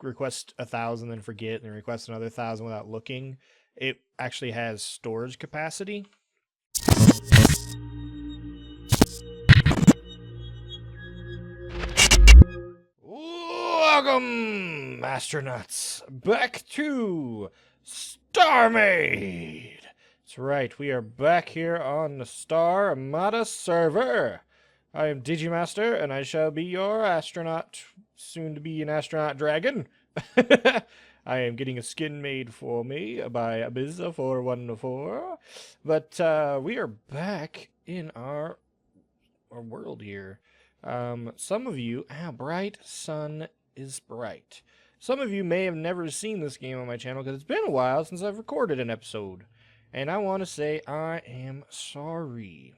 request 1,000 and forget and request another 1,000 without looking, it actually has storage capacity. Welcome, astronauts, back to StarMade. That's right, we are back here on the Starmada server. I am Digimaster, and I shall be your astronaut, soon to be an astronaut dragon. I am getting a skin made for me by Abiza414. But we are back in our world here. Some of you, bright sun is bright. Some of you may have never seen this game on my channel because it's been a while since I've recorded an episode. And I want to say I am sorry.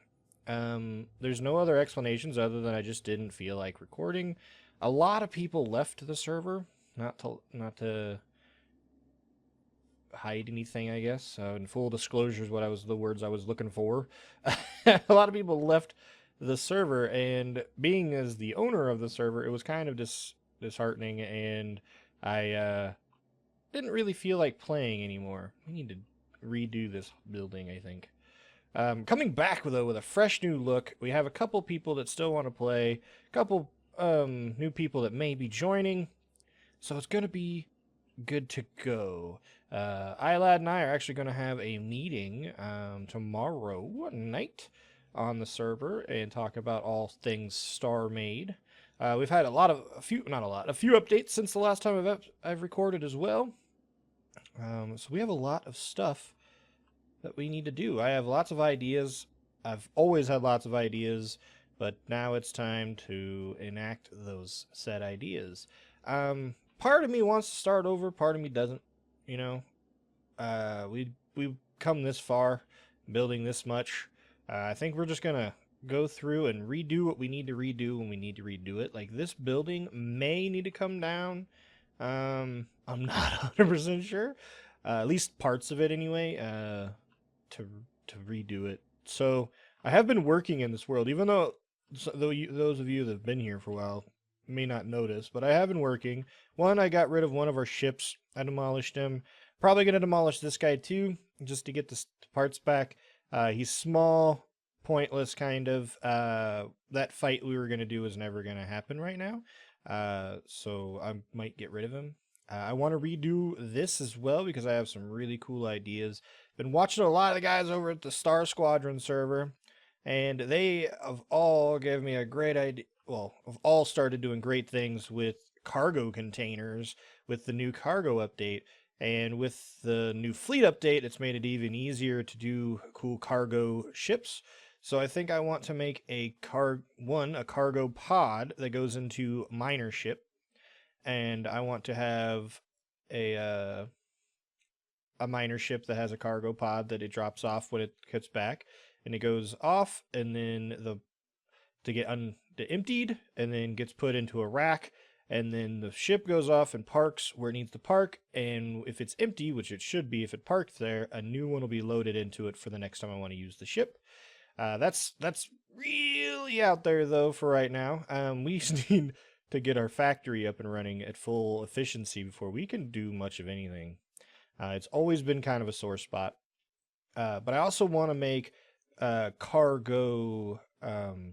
There's no other explanations other than I just didn't feel like recording. A lot of people left the server, not to hide anything, I guess. In full disclosure is the words I was looking for. A lot of people left the server, and being as the owner of the server, it was kind of disheartening, and I didn't really feel like playing anymore. We need to redo this building, I think. Coming back though with a fresh new look, we have a couple people that still want to play, a couple new people that may be joining, so it's gonna be good to go. Aylad and I are actually going to have a meeting tomorrow night on the server and talk about all things StarMade. We've had a few updates since the last time I've recorded as well. So we have a lot of stuff that we need to do. I have lots of ideas. I've always had lots of ideas, but now it's time to enact those said ideas. Part of me wants to start over, part of me doesn't, you know. We've come this far, building this much. I think we're just gonna go through and redo what we need to redo when we need to redo it. Like, this building may need to come down. I'm not 100% sure. At least parts of it anyway, to redo it. So, I have been working in this world, even though those of you that have been here for a while may not notice, but I have been working. One, I got rid of one of our ships. I demolished him. Probably going to demolish this guy too, just to get the parts back. He's small, pointless, kind of. That fight we were going to do is never going to happen right now, so I might get rid of him. I want to redo this as well because I have some really cool ideas. Been watching a lot of the guys over at the Star Squadron server, and they have all given me a great idea. Well, have all started doing great things with cargo containers with the new cargo update. And with the new fleet update, it's made it even easier to do cool cargo ships. So I think I want to make a cargo pod that goes into miner ship. And I want to have a miner ship that has a cargo pod that it drops off when it gets back. And it goes off, and then to get emptied, and then gets put into a rack, and then the ship goes off and parks where it needs to park, and if it's empty, which it should be if it parked there, a new one will be loaded into it for the next time I want to use the ship. That's really out there though for right now. We just need to get our factory up and running at full efficiency before we can do much of anything. It's always been kind of a sore spot, but I also want to make cargo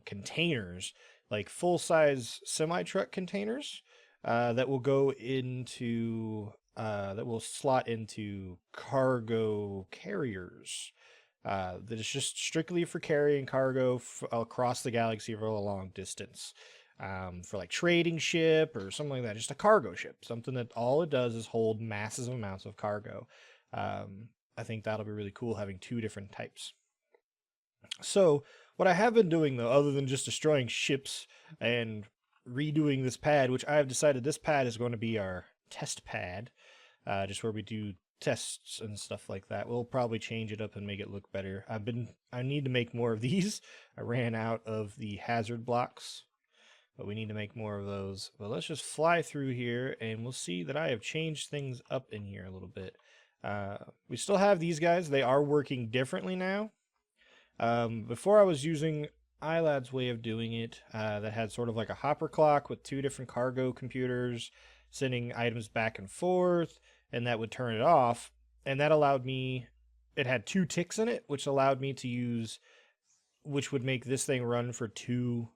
containers, like full-size semi-truck containers that will go into that will slot into cargo carriers that is just strictly for carrying cargo across the galaxy for a long distance, for like trading ship or something like that. Just a cargo ship, something that all it does is hold massive amounts of cargo. I think that'll be really cool, having two different types. So what I have been doing, though, other than just destroying ships and redoing this pad, which I have decided this pad is going to be our test pad, just where we do tests and stuff like that. We'll probably change it up and make it look better. I need to make more of these. I ran out of the hazard blocks, but we need to make more of those. But let's just fly through here, and we'll see that I have changed things up in here a little bit. We still have these guys. They are working differently now. Before I was using Aylad's way of doing it, that had sort of like a hopper clock with two different cargo computers, sending items back and forth, and that would turn it off. And that allowed me, it had 2 ticks in it, which allowed me to use, which would make this thing run for 2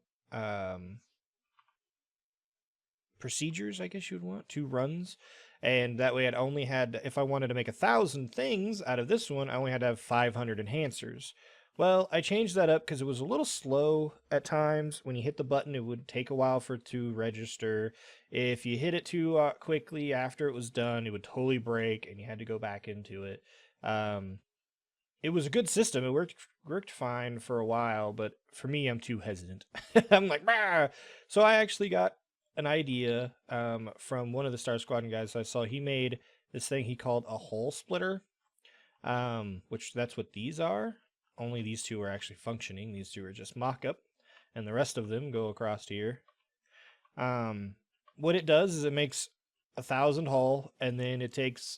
procedures, I guess you'd want, 2 runs. And that way I'd only had, if I wanted to make 1,000 things out of this one, I only had to have 500 enhancers. Well, I changed that up because it was a little slow at times. When you hit the button, it would take a while for it to register. If you hit it too quickly after it was done, it would totally break and you had to go back into it. It was a good system. It worked fine for a while, but for me, I'm too hesitant. I'm like, bah! So I actually got an idea from one of the Star Squadron guys I saw. He made this thing he called a hole splitter, which that's what these are. Only these 2 are actually functioning. These 2 are just mock-up, and the rest of them go across here. What it does is it makes 1,000 hull, and then it takes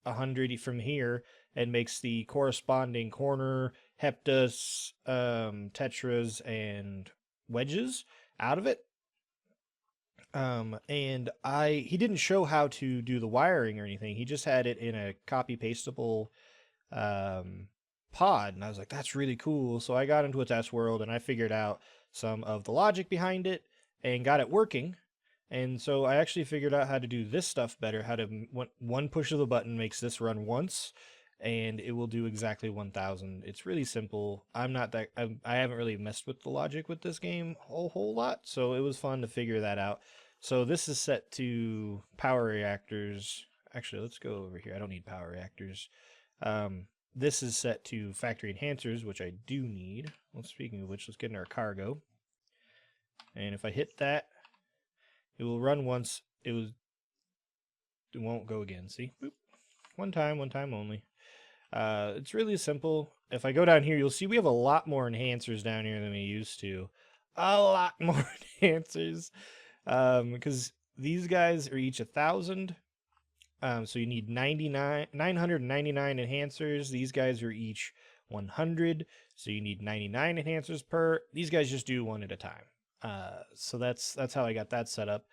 100 from here and makes the corresponding corner, heptas, tetras, and wedges out of it. And he didn't show how to do the wiring or anything. He just had it in a copy pastable pod, and I was like, that's really cool. So I got into a test world and I figured out some of the logic behind it and got it working. And so I actually figured out how to do this stuff better, how to, one push of the button makes this run once, and it will do exactly 1,000. It's really simple. I haven't really messed with the logic with this game a whole lot, so it was fun to figure that out. So this is set to power reactors. Actually, let's go over here. I don't need power reactors. This is set to factory enhancers, which I do need. Well, speaking of which, let's get in our cargo. And if I hit that, it will run once. It won't go again. See? Boop. One time only. It's really simple. If I go down here, you'll see we have a lot more enhancers down here than we used to. A lot more enhancers. Because these guys are each 1,000. So you need 999 enhancers. These guys are each 100. So you need 99 enhancers per. These guys just do one at a time. So that's how I got that set up.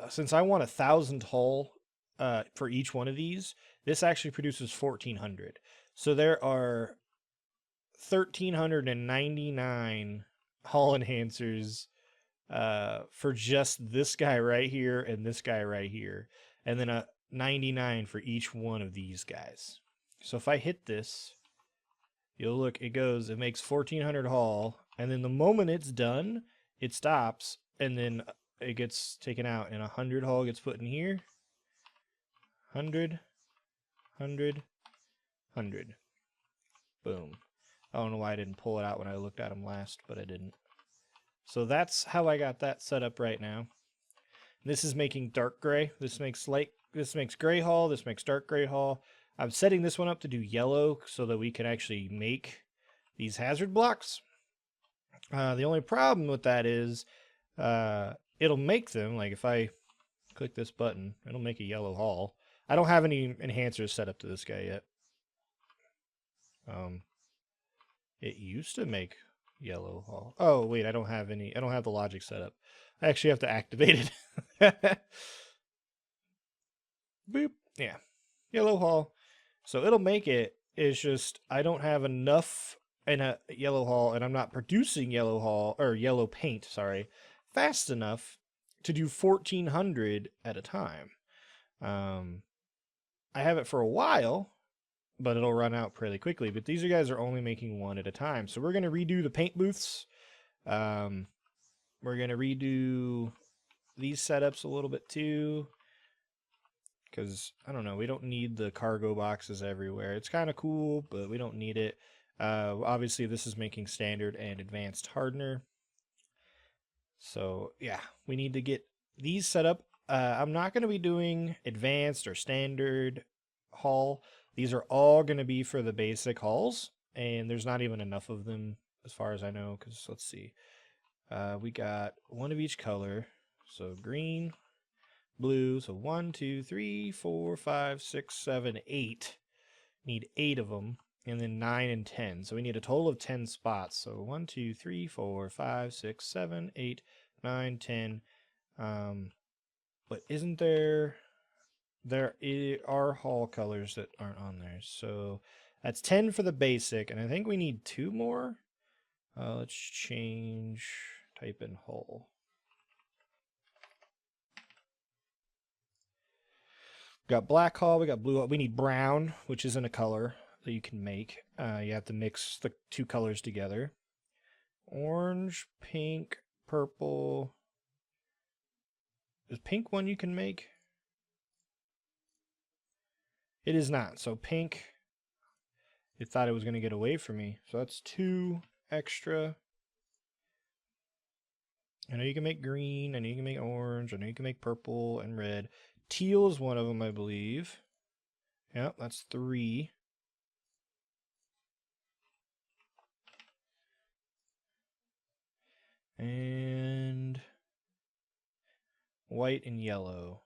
Since I want 1,000 hull for each one of these, this actually produces 1,400. So there are 1,399 hull enhancers for just this guy right here and this guy right here, and then a 99 for each one of these guys. So if I hit this, you'll look, it makes 1,400 hull, and then the moment it's done, it stops, and then it gets taken out, and 100 hull gets put in here. 100, 100, 100. Boom. I don't know why I didn't pull it out when I looked at them last, but I didn't. So that's how I got that set up right now. This is making dark gray. This makes gray hull. This makes dark gray hull. I'm setting this one up to do yellow so that we can actually make these hazard blocks. The only problem with that is it'll make them, like if I click this button, it'll make a yellow hull. I don't have any enhancers set up to this guy yet. It used to make yellow hull. Oh, wait, I don't have the logic set up. I actually have to activate it. Boop. Yeah. Yellow hull. So it'll make it. It's just I don't have enough in a yellow hull, and I'm not producing yellow hull or yellow paint, sorry, fast enough to do 1,400 at a time. I have it for a while, but it'll run out pretty quickly. But these guys are only making one at a time. So we're going to redo the paint booths. We're going to redo these setups a little bit too. Because, I don't know, we don't need the cargo boxes everywhere. It's kind of cool, but we don't need it. Obviously, this is making standard and advanced hardener. So, yeah, we need to get these set up. I'm not going to be doing advanced or standard hull. These are all going to be for the basic hulls, and there's not even enough of them as far as I know, because let's see. We got one of each color, so green, blue, so 1, 2, 3, 4, 5, 6, 7, 8. Need 8 of them, and then 9 and 10. So we need a total of 10 spots. So 1, 2, 3, 4, 5, 6, 7, 8, 9, 10. But isn't there... There are hall colors that aren't on there. So that's 10 for the basic, and I think we need 2 more. Let's change, type in hull. Got black hull, we got blue hull. We need brown, which isn't a color that you can make. You have to mix the 2 colors together. Orange, pink, purple. Is pink one you can make? It is not. So pink, it thought it was going to get away from me. So that's 2 extra. I know you can make green. I know you can make orange. I know you can make purple and red. Teal is one of them, I believe. Yep, that's 3. And white and yellow.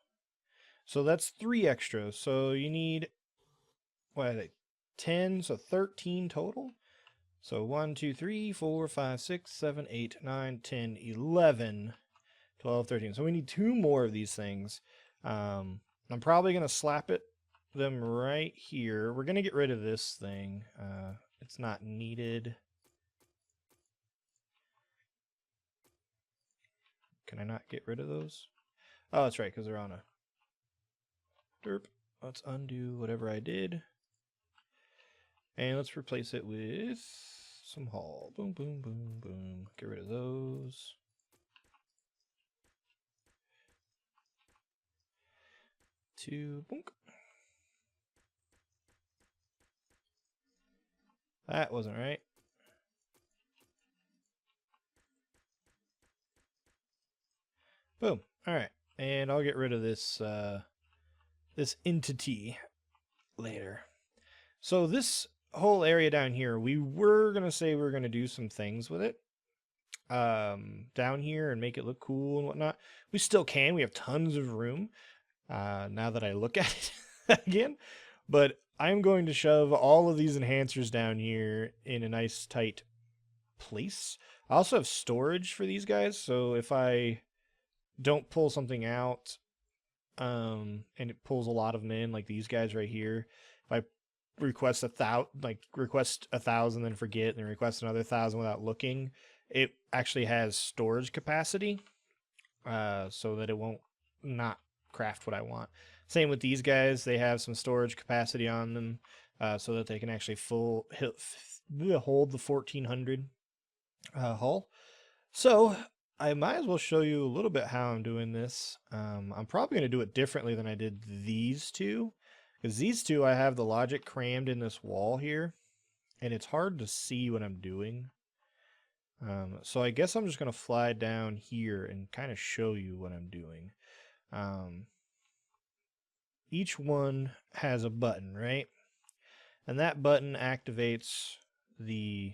So that's 3 extra. So you need, what are they? 10, so 13 total. So 1, 2, 3, 4, 5, 6, 7, 8, 9, 10, 11, 12, 13. So we need 2 more of these things. I'm probably going to slap them right here. We're going to get rid of this thing. It's not needed. Can I not get rid of those? Oh, that's right, because they're on a derp. Let's undo whatever I did. And let's replace it with some hull. Boom, boom, boom, boom. Get rid of those. Two, boom. That wasn't right. Boom. All right. And I'll get rid of this this entity later. So this whole area down here, we were going to say we were going to do some things with it down here and make it look cool and whatnot. We still can. We have tons of room now that I look at it again. But I'm going to shove all of these enhancers down here in a nice tight place. I also have storage for these guys, so if I don't pull something out and it pulls a lot of them in, like these guys right here, if I request request 1,000 then forget, and then request another 1,000 without looking, it actually has storage capacity so that it won't not craft what I want. Same with these guys, they have some storage capacity on them so that they can actually hold the 1,400 hull. So I might as well show you a little bit how I'm doing this. I'm probably going to do it differently than I did these two, because these two I have the logic crammed in this wall here, and it's hard to see what I'm doing. So I guess I'm just going to fly down here and kind of show you what I'm doing. Each one has a button, right? And that button activates the...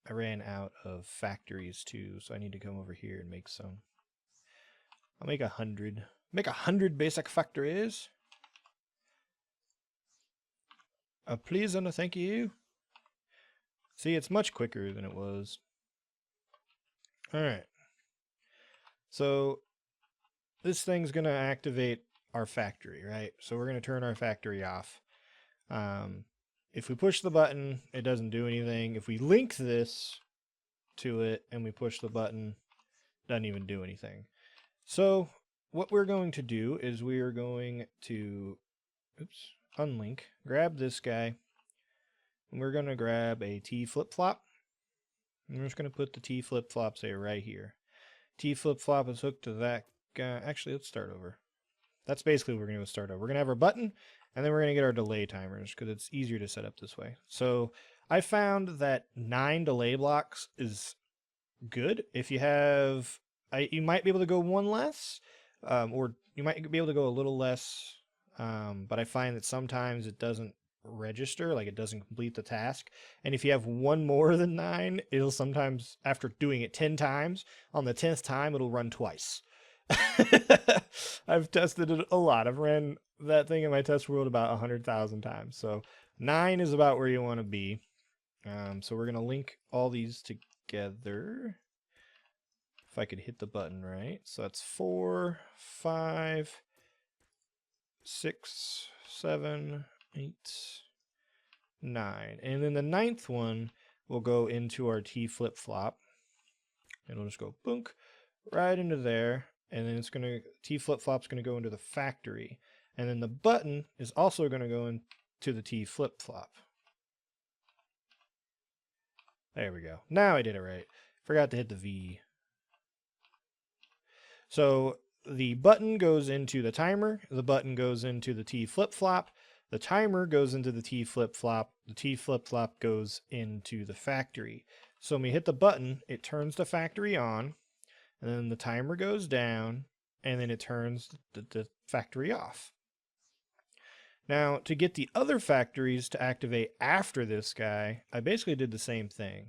I ran out of factories too, so I need to come over here and make some. I'll make 100. Make 100 basic factories. Please and a thank you. See, it's much quicker than it was. Alright. So, this thing's going to activate our factory, right? So we're going to turn our factory off. If we push the button, it doesn't do anything. If we link this to it and we push the button, it doesn't even do anything. So what we're going to do is we are going to unlink, grab this guy, and we're going to grab a T flip-flop. And we're just going to put the T flip-flop, say, right here. T flip-flop is hooked to that guy. Actually, let's start over. That's basically what we're going to start over. We're going to have our button, and then we're going to get our delay timers, because it's easier to set up this way. So I found that 9 delay blocks is good. If you have, you might be able to go 1 less, or you might be able to go a little less, but I find that sometimes it doesn't register, like it doesn't complete the task. And if you have 1 more than 9, it'll sometimes, after doing it 10 times, on the 10th time, it'll run twice. I've tested it a lot. I've ran that thing in my test world about 100,000 times. So 9 is about where you want to be. So we're going to link all these together. if I could hit the button right. So that's 4, 5, 6, 7, 8, 9. And then the 9th one will go into our T flip-flop. And it'll just go boonk right into there. And then it's going to, T flip-flop's going to go into the factory. And then the button is also going to go into the T flip-flop. There we go. Now I did it right. Forgot to hit the V. So the button goes into the timer. The button goes into the T flip-flop. The timer goes into the T flip-flop. The T flip-flop goes into the factory. So when we hit the button, it turns the factory on. And then the timer goes down. And then it turns the factory off. Now, to get the other factories to activate after this guy, I basically did the same thing.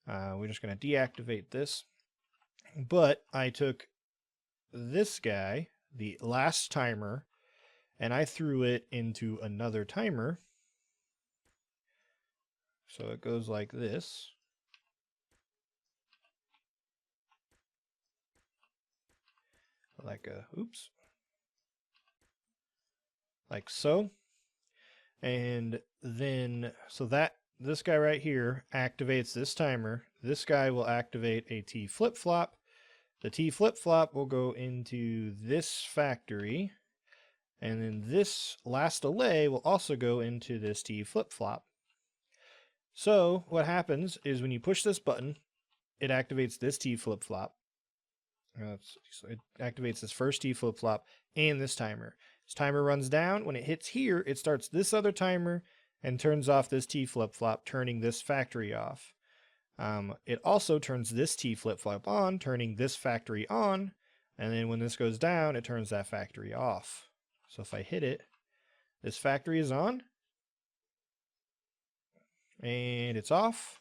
We're just going to deactivate this. But I took this guy, the last timer, and I threw it into another timer. So it goes like this. Like like so. And then, so that, this guy right here activates this timer. This guy will activate a T flip-flop. The T flip-flop will go into this factory. And then this last delay will also go into this T flip-flop. So what happens is when you push this button, it activates this T flip-flop. So it activates this first T flip-flop and this timer. This timer runs down. When it hits here, it starts this other timer and turns off this T flip-flop, turning this factory off. It also turns this T flip-flop on, turning this factory on. And then when this goes down, it turns that factory off. So if I hit it, this factory is on. And it's off.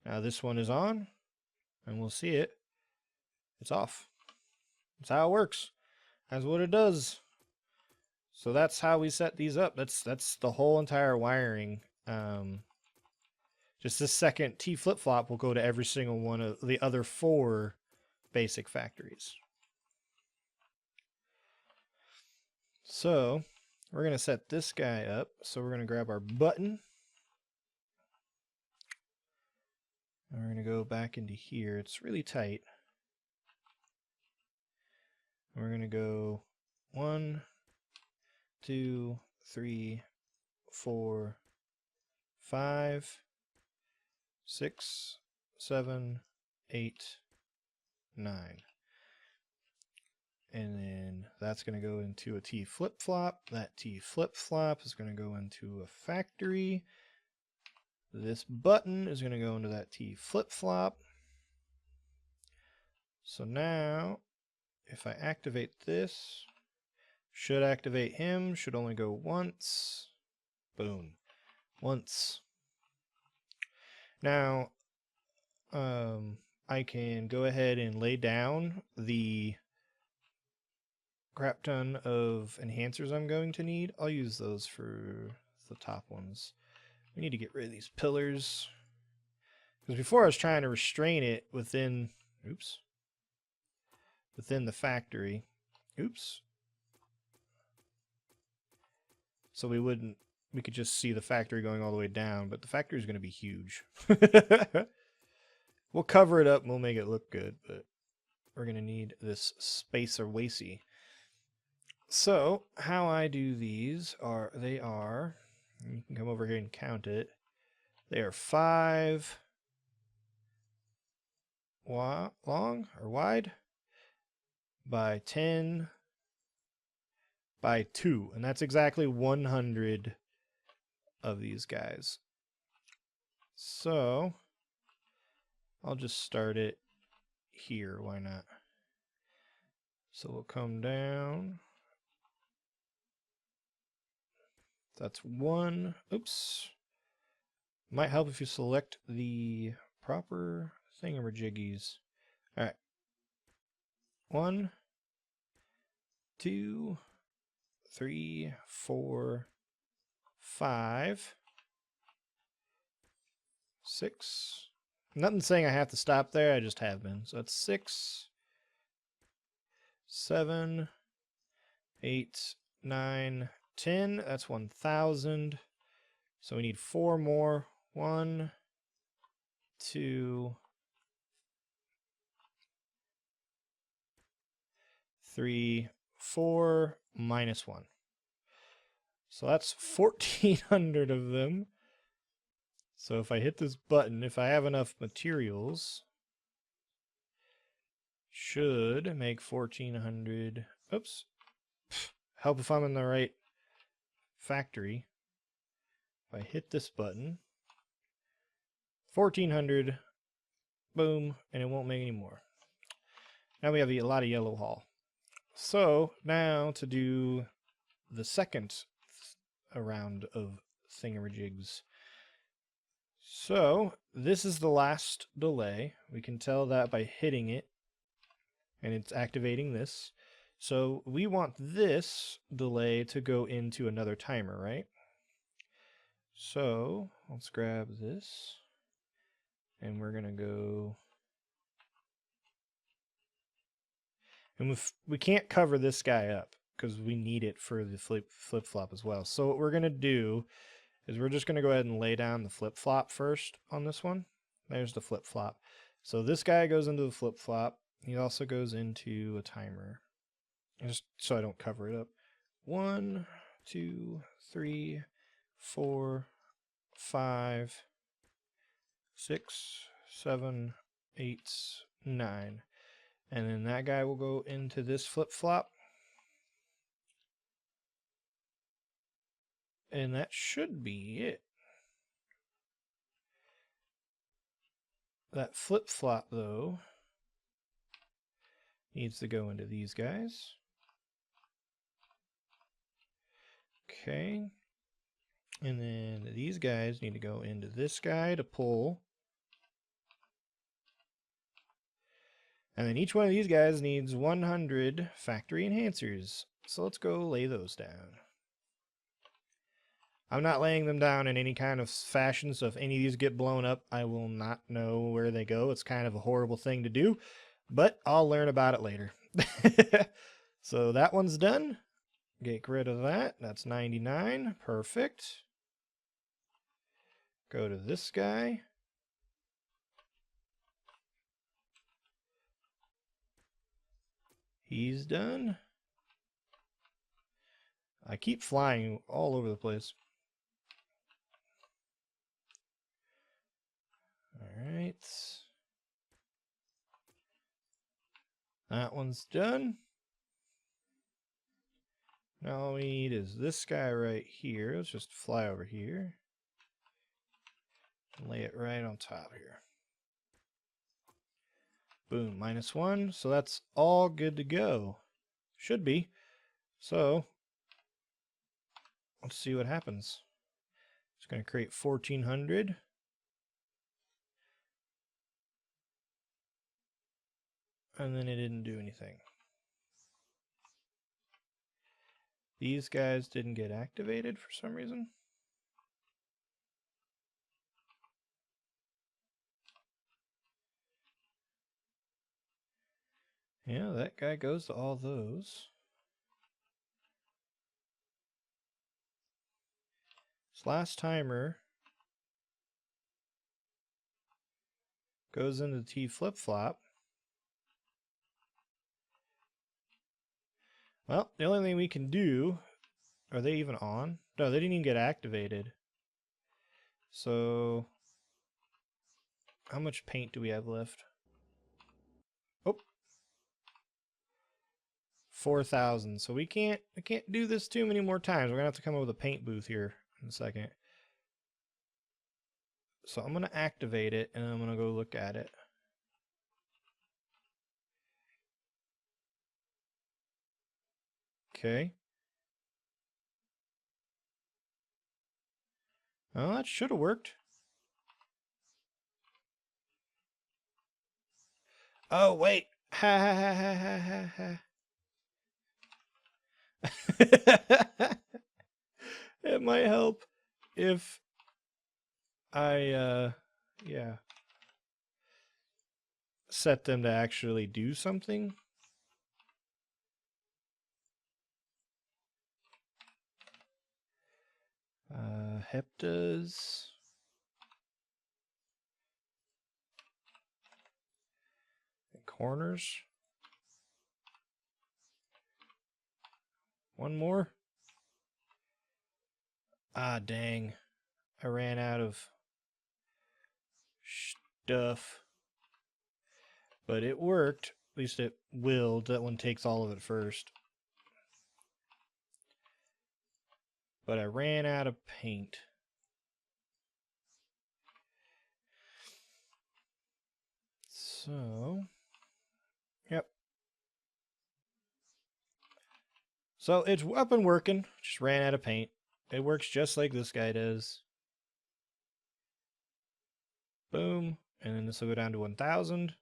Now this one is on. And we'll see it. It's off. That's how it works. That's what it does. So that's how we set these up. That's the whole entire wiring. Just this second T flip-flop will go to every single one of the other 4 basic factories. So we're going to set this guy up. So we're going to grab our button. And we're going to go back into here. It's really tight. We're going to go 1, 2, 3, 4, 5, 6, 7, 8, 9. And then that's going to go into a T flip-flop. That T flip-flop is going to go into a factory. This button is going to go into that T flip-flop. So now, if I activate this, should activate him, should only go once. Boom. Once. Now, I can go ahead and lay down the crap ton of enhancers I'm going to need. I'll use those for the top ones. We need to get rid of these pillars. Because before I was trying to restrain it within, within the factory. So we could just see the factory going all the way down, but the factory is going to be huge. We'll cover it up and we'll make it look good, but we're going to need this spacer wacy. So how I do these are, you can come over here and count it. They are 5 long or wide by 10 by 2, and that's exactly 100 of these guys. So I'll just start it here, why not? So we'll come down. That's 1. Might help if you select the proper thingamajiggies. Alright. 1, 2, 3, 4, 5, 6, Nothing saying I have to stop there, I just have been. So that's 6, 7, 8, 9, 10. That's 1,000. So we need 4 more. 1, 2, 3, 4, minus 1. So that's 1,400 of them. So if I hit this button, if I have enough materials, should make 1,400. Oops. Help if I'm in the right factory. If I hit this button, 1,400, boom, and it won't make any more. Now we have a lot of yellow hull. So now to do the second round of thingamajigs. So this is the last delay. We can tell that by hitting it, and it's activating this. So we want this delay to go into another timer, right? So let's grab this, and we're gonna go, and we can't cover this guy up because we need it for the flip-flop as well. So what we're gonna do is we're just gonna go ahead and lay down the flip-flop first on this one. There's the flip-flop. So this guy goes into the flip-flop. He also goes into a timer, just so I don't cover it up. 1, 2, 3, 4, 5, 6, 7, 8, 9. And then that guy will go into this flip-flop. And that should be it. That flip-flop, though, needs to go into these guys. Okay. And then these guys need to go into this guy to pull. And then each one of these guys needs 100 factory enhancers. So let's go lay those down. I'm not laying them down in any kind of fashion, so if any of these get blown up, I will not know where they go. It's kind of a horrible thing to do, but I'll learn about it later. So that one's done. Get rid of that. That's 99. Perfect. Go to this guy. He's done. I keep flying all over the place. Alright. That one's done. Now all we need is this guy right here. Let's just fly over here. And lay it right on top here. Boom, -1. So that's all good to go. Should be. So let's see what happens. It's going to create 1,400. And then it didn't do anything. These guys didn't get activated for some reason. Yeah, that guy goes to all those. This last timer goes into the T flip-flop. Well, the only thing we can do, are they even on? No, they didn't even get activated. So, how much paint do we have left? Oh, 4,000. So we can't do this too many more times. We're gonna have to come up with a paint booth here in a second. So I'm gonna activate it and I'm gonna go look at it. Okay. Oh, that should have worked. Oh, wait. Ha ha ha ha ha ha ha. It might help if I, yeah. set them to actually do something. Heptas. And corners. One more. Ah, dang. I ran out of stuff. But it worked. At least it willed. That one takes all of it first. But I ran out of paint. So, yep. So it's up and working. Just ran out of paint. It works just like this guy does. Boom. And then this will go down to 1,000.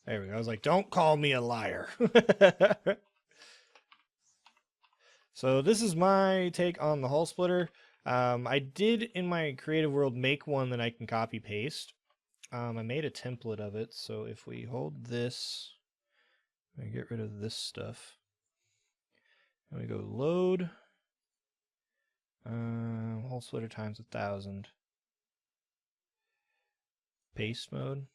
There we go. I was like, don't call me a liar. So this is my take on the hull splitter. I did in my creative world make one that I can copy paste. I made a template of it. So if we hold this, I get rid of this stuff. And we go load. Hull splitter times 1,000. Paste mode.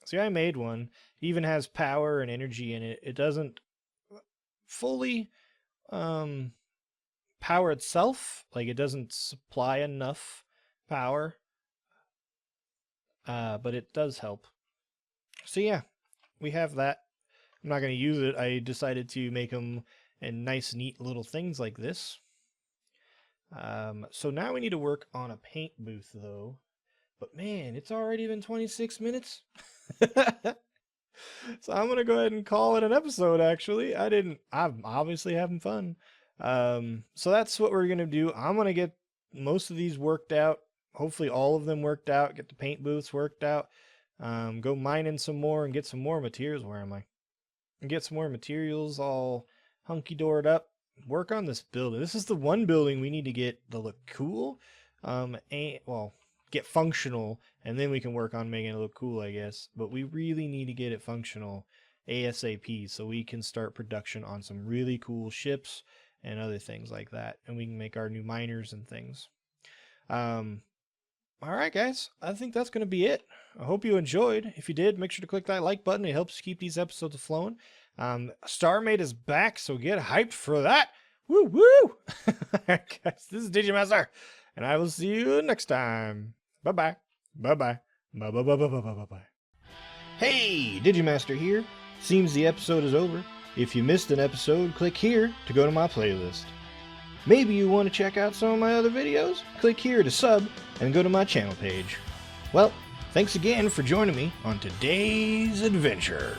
See, I made one. It even has power and energy in it. It doesn't fully power itself. Like, it doesn't supply enough power. But it does help. So yeah, we have that. I'm not going to use it. I decided to make them in nice, neat little things like this. So now we need to work on a paint booth, though. But man, it's already been 26 minutes. So I'm going to go ahead and call it an episode, actually. I'm obviously having fun. So that's what we're going to do. I'm going to get most of these worked out. Hopefully all of them worked out. Get the paint booths worked out. Go mining some more and get some more materials. Where am I? And get some more materials all hunky-dored up. Work on this building. This is the one building we need to get to look cool. Well, get functional, and then we can work on making it look cool, I guess. But we really need to get it functional ASAP so we can start production on some really cool ships and other things like that. And we can make our new miners and things. Alright guys, I think that's going to be it. I hope you enjoyed. If you did, make sure to click that like button. It helps keep these episodes flowing. StarMade is back, so get hyped for that. Woo woo! Alright guys, this is digimazter, and I will see you next time. Bye-bye. Bye-bye. Bye-bye-bye-bye-bye-bye-bye. Hey, Digimaster here. Seems the episode is over. If you missed an episode, click here to go to my playlist. Maybe you want to check out some of my other videos? Click here to sub and go to my channel page. Well, thanks again for joining me on today's adventure.